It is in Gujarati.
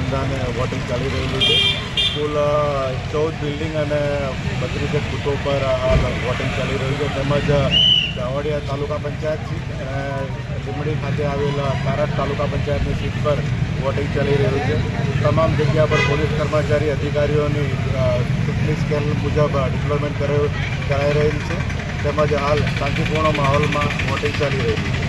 અનુસંધાને વોટિંગ ચાલી રહેલું છે. કુલ 14 બિલ્ડિંગ અને 32 બૂથો પર હાલ વોટિંગ ચાલી રહ્યું છે. તેમજ જાવડિયા તાલુકા પંચાયત સીટ અને લીંબડી ખાતે આવેલા કારટ તાલુકા પંચાયતની સીટ પર વોટિંગ ચાલી રહ્યું છે. તમામ જગ્યા પર પોલીસ કર્મચારી અધિકારીઓની ચૂંટણી સ્કેલ મુજબ ડિપ્લોયમેન્ટ કરાઈ રહેલ છે. તેમજ હાલ શાંતિપૂર્ણ માહોલમાં વોટિંગ ચાલી રહ્યું છે.